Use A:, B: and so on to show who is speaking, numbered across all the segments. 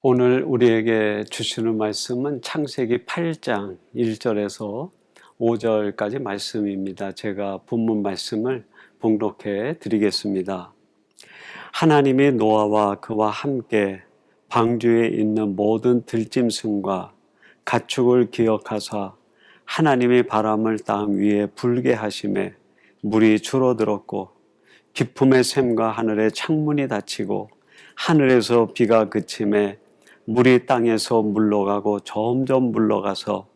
A: 오늘 우리에게 주시는 말씀은 창세기 8장 1절에서 5절까지 말씀입니다. 제가 본문 말씀을 봉독해 드리겠습니다. 하나님이 노아와 그와 함께 방주에 있는 모든 들짐승과 가축을 기억하사 하나님이 바람을 땅 위에 불게 하심에 물이 줄어들었고 깊음의 샘과 하늘의 창문이 닫히고 하늘에서 비가 그침에 물이 땅에서 물러가고 점점 물러가서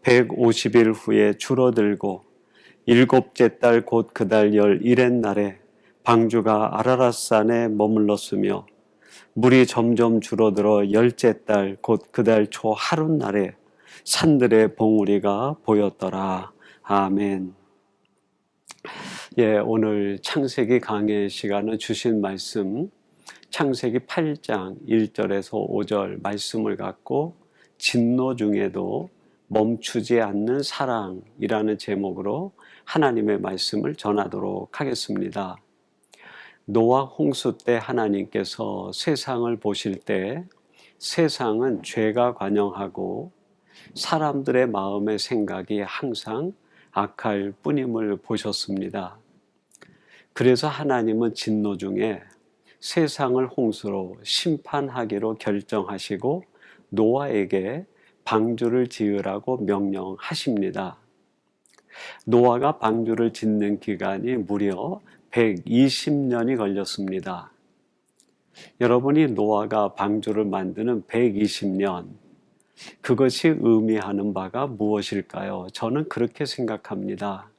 A: 150일 후에 줄어들고 일곱째 달 곧 그 달 11의 날에 방주가 아라랏산에 머물렀으며 물이 점점 줄어들어 열째 달 곧 그 달 초 하룻날에 산들의 봉우리가 보였더라. 아멘. 오늘 창세기 강해 시간은 주신 말씀 창세기 8장 1절에서 5절 말씀을 갖고 진노 중에도 멈추지 않는 사랑이라는 제목으로 하나님의 말씀을 전하도록 하겠습니다. 노아 홍수 때 하나님께서 세상을 보실 때 세상은 죄가 관영하고 사람들의 마음의 생각이 항상 악할 뿐임을 보셨습니다. 그래서 하나님은 진노 중에 세상을 홍수로 심판하기로 결정하시고 노아에게 방주를 지으라고 명령하십니다. 노아가 방주를 짓는 기간이 무려 120년이 걸렸습니다. 여러분이 노아가 방주를 만드는 120년, 그것이 의미하는 바가 무엇일까요? 저는 그렇게 생각합니다.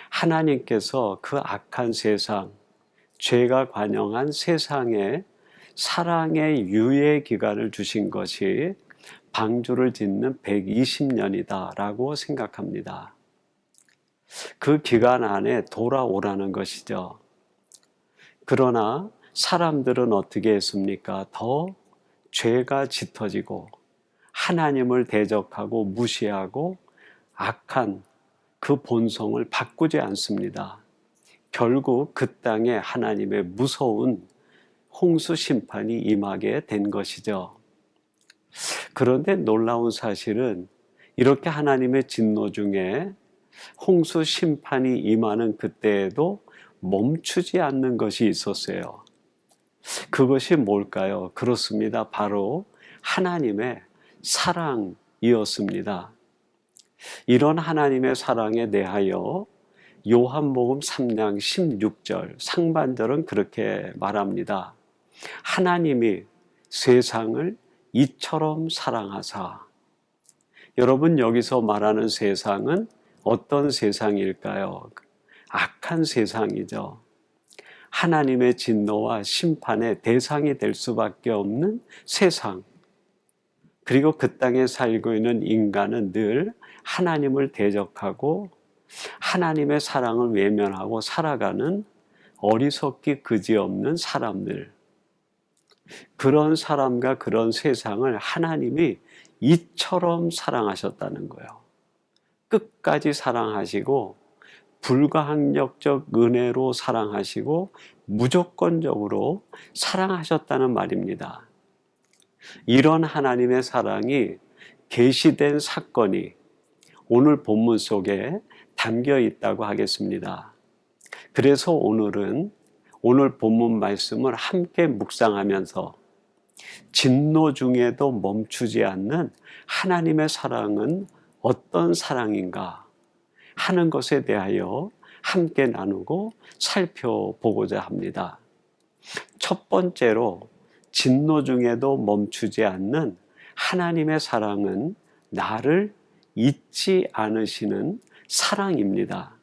A: 하나님께서 그 악한 세상, 죄가 관영한 세상에 사랑의 유예 기간을 주신 것이 방주를 짓는 120년이다 라고 생각합니다. 그 기간 안에 돌아오라는 것이죠. 그러나 사람들은 어떻게 했습니까? 더 죄가 짙어지고 하나님을 대적하고 무시하고 악한 그 본성을 바꾸지 않습니다. 결국 그 땅에 하나님의 무서운 홍수 심판이 임하게 된 것이죠. 그런데 놀라운 사실은 이렇게 하나님의 진노 중에 홍수 심판이 임하는 그때에도 멈추지 않는 것이 있었어요. 그것이 뭘까요? 그렇습니다. 바로 하나님의 사랑이었습니다. 이런 하나님의 사랑에 대하여 요한복음 3장 16절 상반절은 그렇게 말합니다. 하나님이 세상을 이처럼 사랑하사. 여러분, 여기서 말하는 세상은 어떤 세상일까요? 악한 세상이죠. 하나님의 진노와 심판의 대상이 될 수밖에 없는 세상. 그리고 그 땅에 살고 있는 인간은 늘 하나님을 대적하고 하나님의 사랑을 외면하고 살아가는 어리석기 그지없는 사람들, 그런 사람과 그런 세상을 하나님이 이처럼 사랑하셨다는 거예요. 끝까지 사랑하시고 불가항력적 은혜로 사랑하시고 무조건적으로 사랑하셨다는 말입니다. 이런 하나님의 사랑이 계시된 사건이 오늘 본문 속에 담겨 있다고 하겠습니다. 그래서 오늘은 오늘 본문 말씀을 함께 묵상하면서 진노 중에도 멈추지 않는 하나님의 사랑은 어떤 사랑인가 하는 것에 대하여 함께 나누고 살펴보고자 합니다. 첫 번째로 진노 중에도 멈추지 않는 하나님의 사랑은 나를 잊지 않으시는 사랑입니다.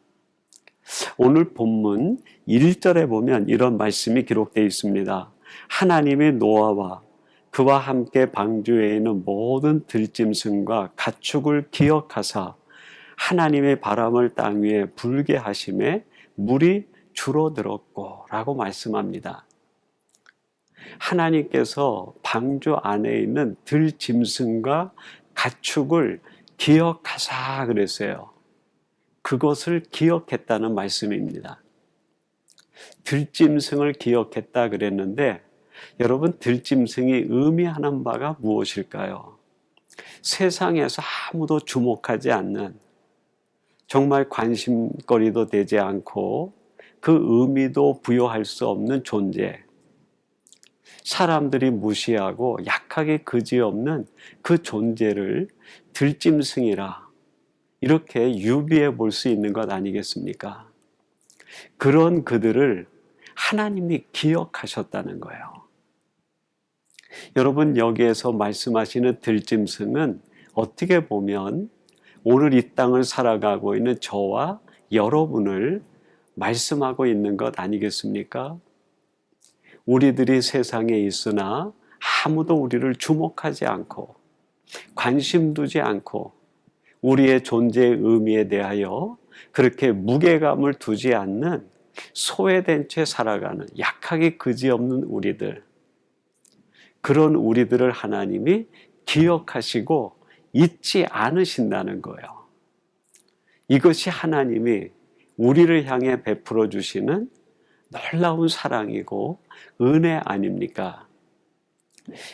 A: 오늘 본문 1절에 보면 이런 말씀이 기록되어 있습니다. 하나님이 노아와 그와 함께 방주에 있는 모든 들짐승과 가축을 기억하사 하나님의 바람을 땅 위에 불게 하심에 물이 줄어들었고 라고 말씀합니다. 하나님께서 방주 안에 있는 들짐승과 가축을 기억하사 그랬어요. 그것을 기억했다는 말씀입니다. 들짐승을 기억했다 그랬는데 여러분, 들짐승이 의미하는 바가 무엇일까요? 세상에서 아무도 주목하지 않는, 정말 관심거리도 되지 않고 그 의미도 부여할 수 없는 존재, 사람들이 무시하고 약하게 그지없는 그 존재를 들짐승이라 이렇게 유비해 볼 수 있는 것 아니겠습니까? 그런 그들을 하나님이 기억하셨다는 거예요. 여러분, 여기에서 말씀하시는 들짐승은 어떻게 보면 오늘 이 땅을 살아가고 있는 저와 여러분을 말씀하고 있는 것 아니겠습니까? 우리들이 세상에 있으나 아무도 우리를 주목하지 않고 관심 두지 않고 우리의 존재의 의미에 대하여 그렇게 무게감을 두지 않는 소외된 채 살아가는 약하게 그지없는 우리들, 그런 우리들을 하나님이 기억하시고 잊지 않으신다는 거예요. 이것이 하나님이 우리를 향해 베풀어 주시는 놀라운 사랑이고 은혜 아닙니까?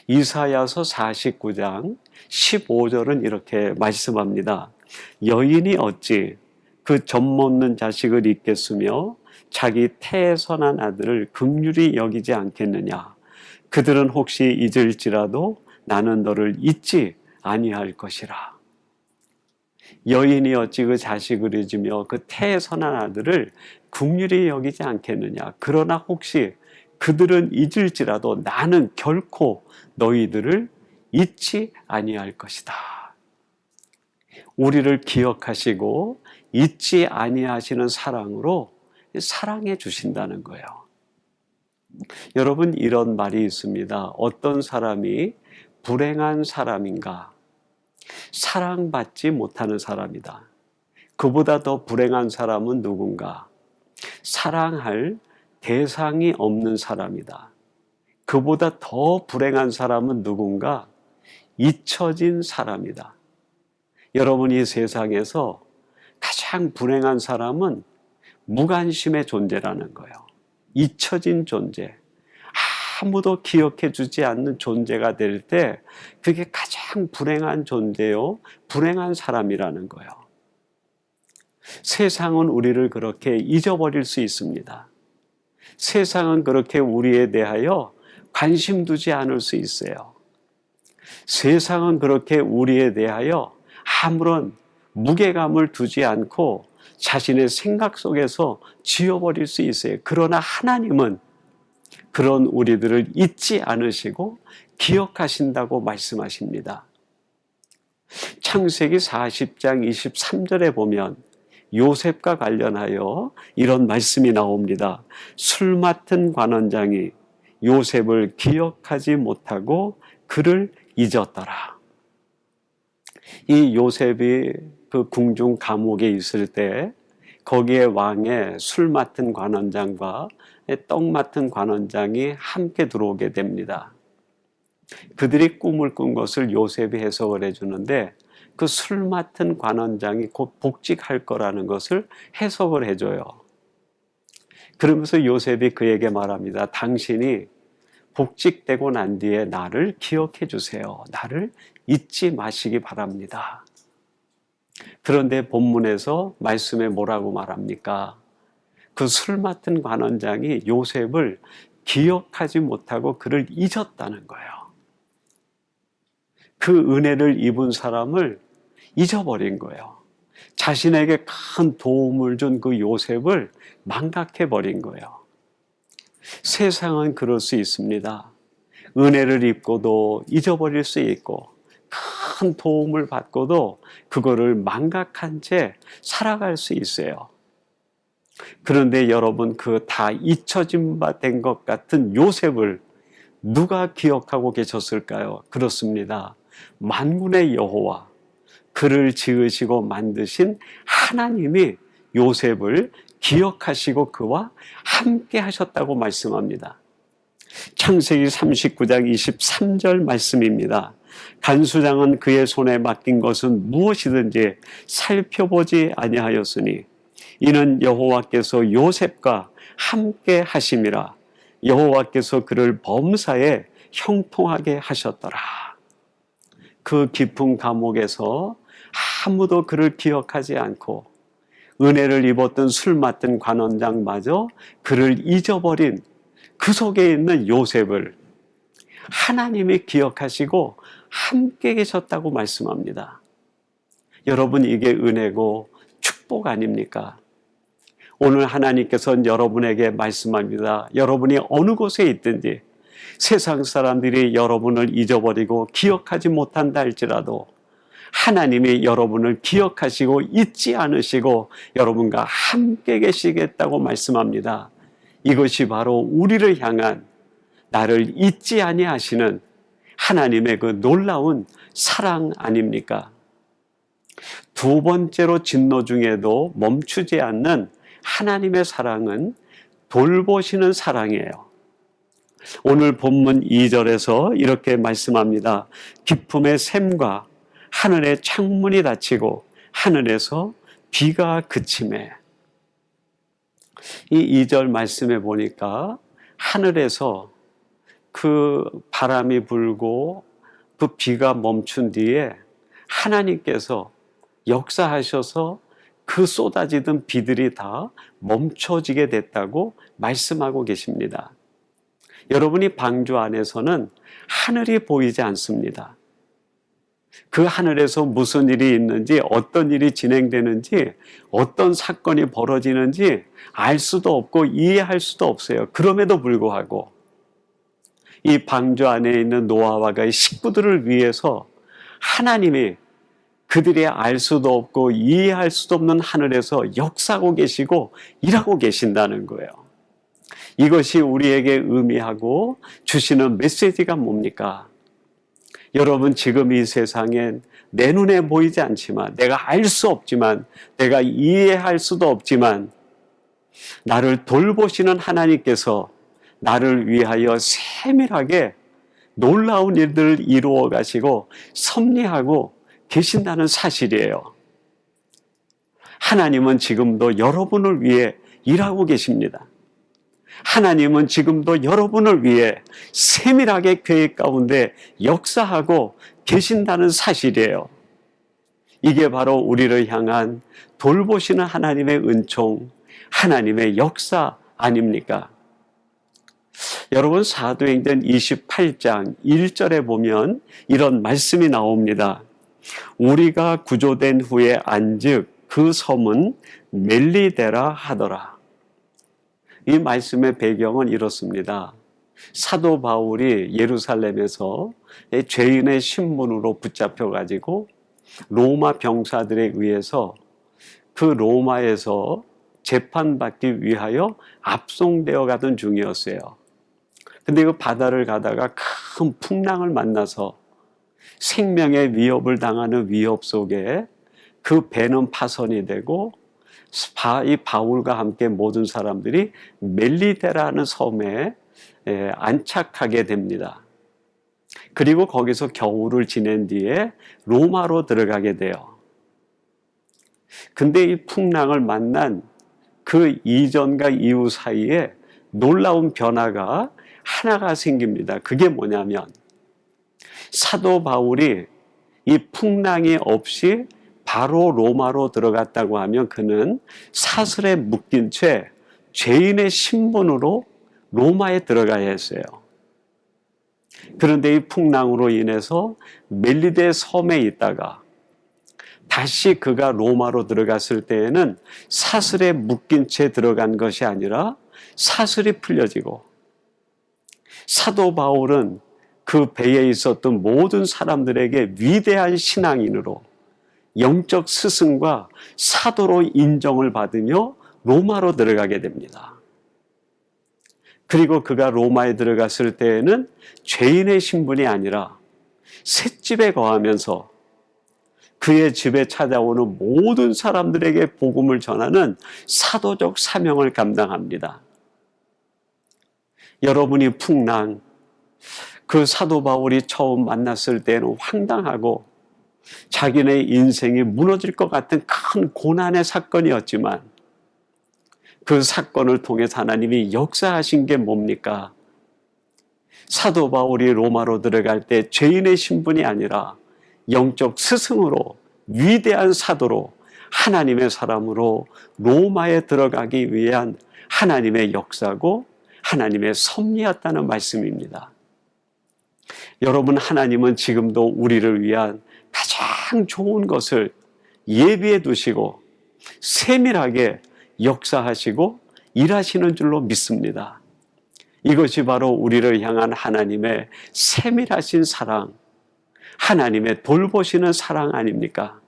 A: 이사야서 49장 15절은 이렇게 말씀합니다. 여인이 어찌 그 젖먹는 자식을 잊겠으며 자기 태에서 난 아들을 긍휼히 여기지 않겠느냐. 그들은 혹시 잊을지라도 나는 너를 잊지 아니할 것이라. 여인이 어찌 그 자식을 잊으며 그 태에서 난 아들을 긍휼히 여기지 않겠느냐. 그러나 혹시 그들은 잊을지라도 나는 결코 너희들을 잊지 아니할 것이다. 우리를 기억하시고 잊지 아니하시는 사랑으로 사랑해 주신다는 거예요. 여러분, 이런 말이 있습니다. 어떤 사람이 불행한 사람인가? 사랑받지 못하는 사람이다. 그보다 더 불행한 사람은 누군가? 사랑할 대상이 없는 사람이다. 그보다 더 불행한 사람은 누군가? 잊혀진 사람이다. 여러분, 이 세상에서 가장 불행한 사람은 무관심의 존재라는 거예요. 잊혀진 존재. 아무도 기억해 주지 않는 존재가 될 때 그게 가장 불행한 존재요, 불행한 사람이라는 거예요. 세상은 우리를 그렇게 잊어버릴 수 있습니다. 세상은 그렇게 우리에 대하여 관심 두지 않을 수 있어요. 세상은 그렇게 우리에 대하여 아무런 무게감을 두지 않고 자신의 생각 속에서 지워버릴 수 있어요. 그러나 하나님은 그런 우리들을 잊지 않으시고 기억하신다고 말씀하십니다. 창세기 40장 23절에 보면 요셉과 관련하여 이런 말씀이 나옵니다. 술 맡은 관원장이 요셉을 기억하지 못하고 그를 잊었더라. 이 요셉이 그 궁중 감옥에 있을 때 거기에 왕의 술 맡은 관원장과 떡 맡은 관원장이 함께 들어오게 됩니다. 그들이 꿈을 꾼 것을 요셉이 해석을 해주는데 그 술 맡은 관원장이 곧 복직할 거라는 것을 해석을 해줘요. 그러면서 요셉이 그에게 말합니다. 당신이 복직되고 난 뒤에 나를 기억해 주세요. 나를 잊지 마시기 바랍니다. 그런데 본문에서 말씀에 뭐라고 말합니까? 그 술 맡은 관원장이 요셉을 기억하지 못하고 그를 잊었다는 거예요. 그 은혜를 입은 사람을 잊어버린 거예요. 자신에게 큰 도움을 준 그 요셉을 망각해버린 거예요. 세상은 그럴 수 있습니다. 은혜를 입고도 잊어버릴 수 있고 큰 도움을 받고도 그거를 망각한 채 살아갈 수 있어요. 그런데 여러분, 그 다 잊혀진 바 된 것 같은 요셉을 누가 기억하고 계셨을까요? 그렇습니다. 만군의 여호와, 그를 지으시고 만드신 하나님이 요셉을 기억하시고 그와 함께 하셨다고 말씀합니다. 창세기 39장 23절 말씀입니다. 간수장은 그의 손에 맡긴 것은 무엇이든지 살펴보지 아니하였으니 이는 여호와께서 요셉과 함께 하심이라. 여호와께서 그를 범사에 형통하게 하셨더라. 그 깊은 감옥에서 아무도 그를 기억하지 않고 은혜를 입었던 술 맡은 관원장마저 그를 잊어버린 그 속에 있는 요셉을 하나님이 기억하시고 함께 계셨다고 말씀합니다. 여러분, 이게 은혜고 축복 아닙니까? 오늘 하나님께서는 여러분에게 말씀합니다. 여러분이 어느 곳에 있든지 세상 사람들이 여러분을 잊어버리고 기억하지 못한다 할지라도 하나님이 여러분을 기억하시고 잊지 않으시고 여러분과 함께 계시겠다고 말씀합니다. 이것이 바로 우리를 향한 나를 잊지 아니하시는 하나님의 그 놀라운 사랑 아닙니까? 두 번째로 진노 중에도 멈추지 않는 하나님의 사랑은 돌보시는 사랑이에요. 오늘 본문 2절에서 이렇게 말씀합니다. 기쁨의 샘과 하늘의 창문이 닫히고 하늘에서 비가 그치매. 이 2절 말씀해 보니까 하늘에서 그 바람이 불고 그 비가 멈춘 뒤에 하나님께서 역사하셔서 그 쏟아지던 비들이 다 멈춰지게 됐다고 말씀하고 계십니다. 여러분이 방주 안에서는 하늘이 보이지 않습니다. 그 하늘에서 무슨 일이 있는지, 어떤 일이 진행되는지, 어떤 사건이 벌어지는지 알 수도 없고 이해할 수도 없어요. 그럼에도 불구하고 이 방주 안에 있는 노아와 그의 식구들을 위해서 하나님이 그들이 알 수도 없고 이해할 수도 없는 하늘에서 역사하고 계시고 일하고 계신다는 거예요. 이것이 우리에게 의미하고 주시는 메시지가 뭡니까? 여러분, 지금 이 세상엔 내 눈에 보이지 않지만, 내가 알 수 없지만, 내가 이해할 수도 없지만 나를 돌보시는 하나님께서 나를 위하여 세밀하게 놀라운 일들을 이루어 가시고 섭리하고 계신다는 사실이에요. 하나님은 지금도 여러분을 위해 일하고 계십니다. 하나님은 지금도 여러분을 위해 세밀하게 계획 가운데 역사하고 계신다는 사실이에요. 이게 바로 우리를 향한 돌보시는 하나님의 은총, 하나님의 역사 아닙니까? 여러분, 사도행전 28장 1절에 보면 이런 말씀이 나옵니다. 우리가 구조된 후에 안즉 그 섬은 멜리데라 하더라. 이 말씀의 배경은 이렇습니다. 사도 바울이 예루살렘에서 죄인의 신분으로 붙잡혀가지고 로마 병사들에 의해서 그 로마에서 재판받기 위하여 압송되어 가던 중이었어요. 근데 그 바다를 가다가 큰 풍랑을 만나서 생명의 위협을 당하는 위협 속에 그 배는 파손이 되고 이 바울과 함께 모든 사람들이 멜리데라는 섬에 안착하게 됩니다. 그리고 거기서 겨울을 지낸 뒤에 로마로 들어가게 돼요. 근데 이 풍랑을 만난 그 이전과 이후 사이에 놀라운 변화가 하나가 생깁니다. 그게 뭐냐면 사도 바울이 이 풍랑이 없이 바로 로마로 들어갔다고 하면 그는 사슬에 묶인 채 죄인의 신분으로 로마에 들어가야 했어요. 그런데 이 풍랑으로 인해서 멜리데 섬에 있다가 다시 그가 로마로 들어갔을 때에는 사슬에 묶인 채 들어간 것이 아니라 사슬이 풀려지고 사도 바울은 그 배에 있었던 모든 사람들에게 위대한 신앙인으로 영적 스승과 사도로 인정을 받으며 로마로 들어가게 됩니다. 그리고 그가 로마에 들어갔을 때에는 죄인의 신분이 아니라 셋집에 거하면서 그의 집에 찾아오는 모든 사람들에게 복음을 전하는 사도적 사명을 감당합니다. 여러분이 풍랑, 그 사도 바울이 처음 만났을 때는 황당하고 자기네 인생이 무너질 것 같은 큰 고난의 사건이었지만 그 사건을 통해서 하나님이 역사하신 게 뭡니까? 사도 바울이 로마로 들어갈 때 죄인의 신분이 아니라 영적 스승으로, 위대한 사도로, 하나님의 사람으로 로마에 들어가기 위한 하나님의 역사고 하나님의 섭리였다는 말씀입니다. 여러분, 하나님은 지금도 우리를 위한 가장 좋은 것을 예비해 두시고 세밀하게 역사하시고 일하시는 줄로 믿습니다. 이것이 바로 우리를 향한 하나님의 세밀하신 사랑, 하나님의 돌보시는 사랑 아닙니까?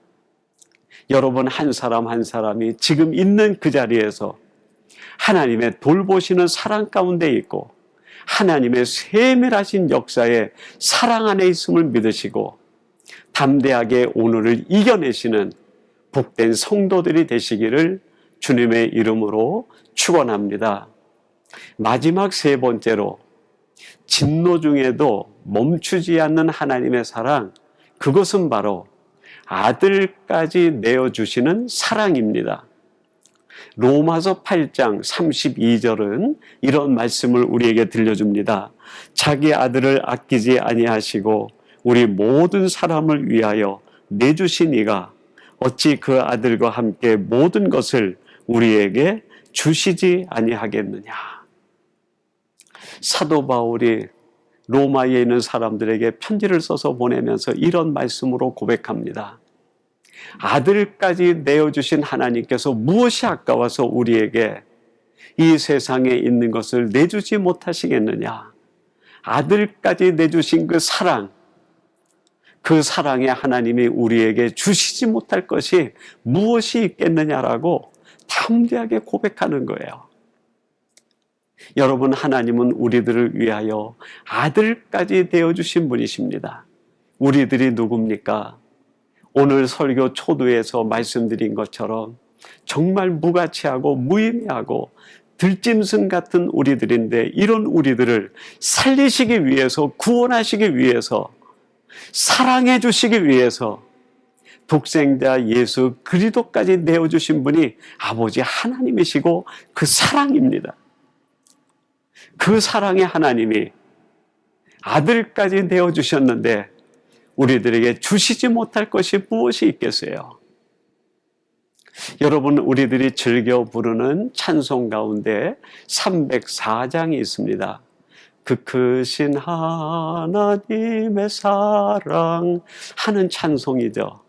A: 여러분, 한 사람 한 사람이 지금 있는 그 자리에서 하나님의 돌보시는 사랑 가운데 있고 하나님의 세밀하신 역사의 사랑 안에 있음을 믿으시고 담대하게 오늘을 이겨내시는 복된 성도들이 되시기를 주님의 이름으로 축원합니다. 마지막 세 번째로, 진노 중에도 멈추지 않는 하나님의 사랑, 그것은 바로 아들까지 내어주시는 사랑입니다. 로마서 8장 32절은 이런 말씀을 우리에게 들려줍니다. 자기 아들을 아끼지 아니하시고 우리 모든 사람을 위하여 내주신 이가 어찌 그 아들과 함께 모든 것을 우리에게 주시지 아니하겠느냐. 사도 바울이 로마에 있는 사람들에게 편지를 써서 보내면서 이런 말씀으로 고백합니다. 아들까지 내어주신 하나님께서 무엇이 아까워서 우리에게 이 세상에 있는 것을 내주지 못하시겠느냐. 아들까지 내주신 그 사랑, 그 사랑의 하나님이 우리에게 주시지 못할 것이 무엇이 있겠느냐라고 담대하게 고백하는 거예요. 여러분, 하나님은 우리들을 위하여 아들까지 되어주신 분이십니다. 우리들이 누굽니까? 오늘 설교 초두에서 말씀드린 것처럼 정말 무가치하고 무의미하고 들짐승 같은 우리들인데, 이런 우리들을 살리시기 위해서, 구원하시기 위해서, 사랑해 주시기 위해서 독생자 예수 그리스도까지 내어주신 분이 아버지 하나님이시고 그 사랑입니다. 그 사랑의 하나님이 아들까지 내어주셨는데 우리들에게 주시지 못할 것이 무엇이 있겠어요? 여러분, 우리들이 즐겨 부르는 찬송 가운데 304장이 있습니다. 그 크신 하나님의 사랑 하는 찬송이죠.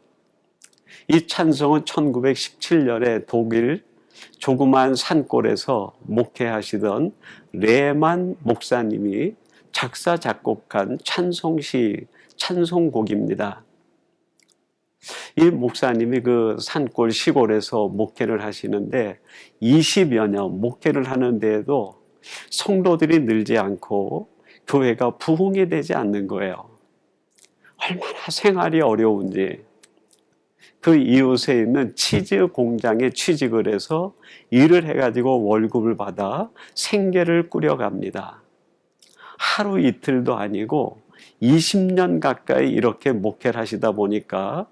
A: 이 찬송은 1917년에 독일 조그만 산골에서 목회하시던 레만 목사님이 작사 작곡한 찬송곡입니다. 이 목사님이 그 산골 시골에서 목회를 하시는데 20여 년 목회를 하는데에도 성도들이 늘지 않고 교회가 부흥이 되지 않는 거예요. 얼마나 생활이 어려운지. 그 이웃에 있는 치즈 공장에 취직을 해서 일을 해가지고 월급을 받아 생계를 꾸려갑니다. 하루 이틀도 아니고 20년 가까이 이렇게 목회를 하시다 보니까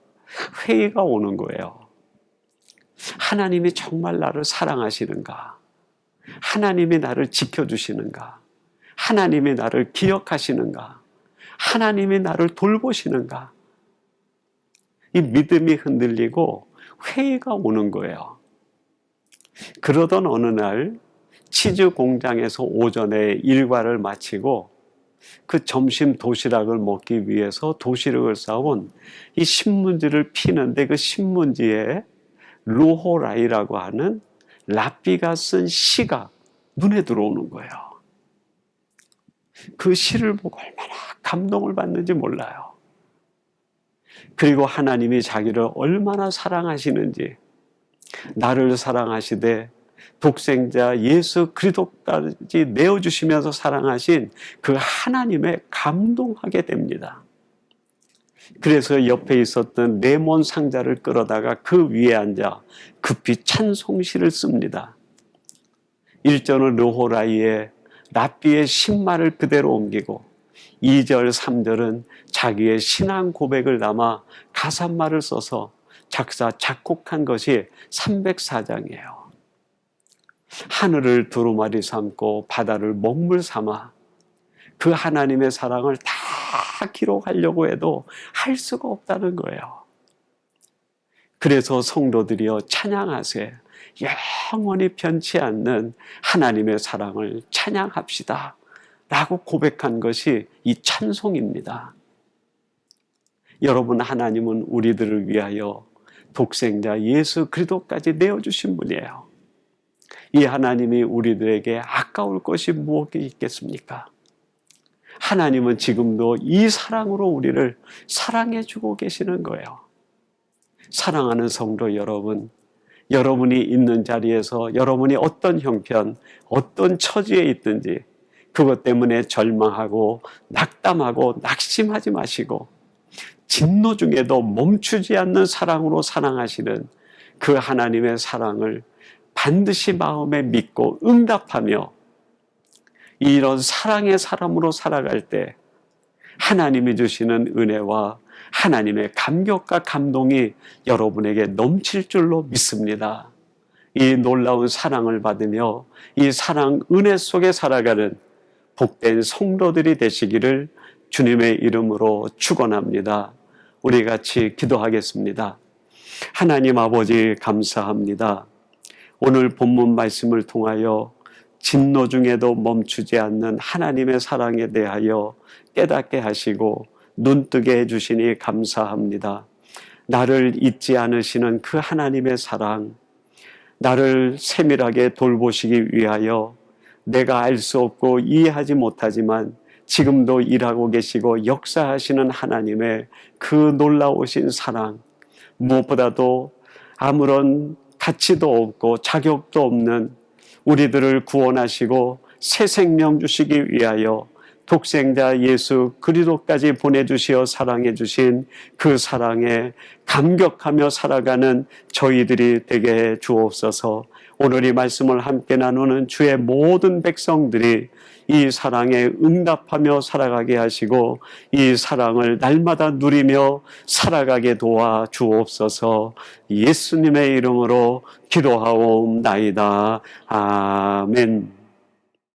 A: 회의가 오는 거예요. 하나님이 정말 나를 사랑하시는가? 하나님이 나를 지켜주시는가? 하나님이 나를 기억하시는가? 하나님이 나를 돌보시는가? 이 믿음이 흔들리고 회의가 오는 거예요. 그러던 어느 날 치즈 공장에서 오전에 일과를 마치고 그 점심 도시락을 먹기 위해서 도시락을 싸온 이 신문지를 피는데, 그 신문지에 루호라이라고 하는 랍비가 쓴 시가 눈에 들어오는 거예요. 그 시를 보고 얼마나 감동을 받는지 몰라요. 그리고 하나님이 자기를 얼마나 사랑하시는지, 나를 사랑하시되 독생자 예수 그리스도까지 내어주시면서 사랑하신 그 하나님에 감동하게 됩니다. 그래서 옆에 있었던 레몬 상자를 끌어다가 그 위에 앉아 급히 찬송시를 씁니다. 1절은 르호라이의 랍비의 신말을 그대로 옮기고 2절, 3절은 자기의 신앙 고백을 담아 가사말을 써서 작사, 작곡한 것이 304장이에요. 하늘을 두루마리 삼고 바다를 먹물 삼아 그 하나님의 사랑을 다 기록하려고 해도 할 수가 없다는 거예요. 그래서 성도들이여 찬양하세. 영원히 변치 않는 하나님의 사랑을 찬양합시다 라고 고백한 것이 이 찬송입니다. 여러분, 하나님은 우리들을 위하여 독생자 예수 그리스도까지 내어주신 분이에요. 이 하나님이 우리들에게 아까울 것이 무엇이 있겠습니까? 하나님은 지금도 이 사랑으로 우리를 사랑해주고 계시는 거예요. 사랑하는 성도 여러분, 여러분이 있는 자리에서 여러분이 어떤 형편, 어떤 처지에 있든지 그것 때문에 절망하고 낙담하고 낙심하지 마시고 진노 중에도 멈추지 않는 사랑으로 사랑하시는 그 하나님의 사랑을 반드시 마음에 믿고 응답하며 이런 사랑의 사람으로 살아갈 때 하나님이 주시는 은혜와 하나님의 감격과 감동이 여러분에게 넘칠 줄로 믿습니다. 이 놀라운 사랑을 받으며 이 사랑 은혜 속에 살아가는 복된 성도들이 되시기를 주님의 이름으로 축원합니다. 우리 같이 기도하겠습니다. 하나님 아버지 감사합니다. 오늘 본문 말씀을 통하여 진노 중에도 멈추지 않는 하나님의 사랑에 대하여 깨닫게 하시고 눈뜨게 해주시니 감사합니다. 나를 잊지 않으시는 그 하나님의 사랑, 나를 세밀하게 돌보시기 위하여 내가 알 수 없고 이해하지 못하지만 지금도 일하고 계시고 역사하시는 하나님의 그 놀라우신 사랑, 무엇보다도 아무런 가치도 없고 자격도 없는 우리들을 구원하시고 새 생명 주시기 위하여 독생자 예수 그리스도까지 보내주시어 사랑해 주신 그 사랑에 감격하며 살아가는 저희들이 되게 해 주옵소서. 오늘 이 말씀을 함께 나누는 주의 모든 백성들이 이 사랑에 응답하며 살아가게 하시고 이 사랑을 날마다 누리며 살아가게 도와 주옵소서. 예수님의 이름으로 기도하옵나이다. 아멘.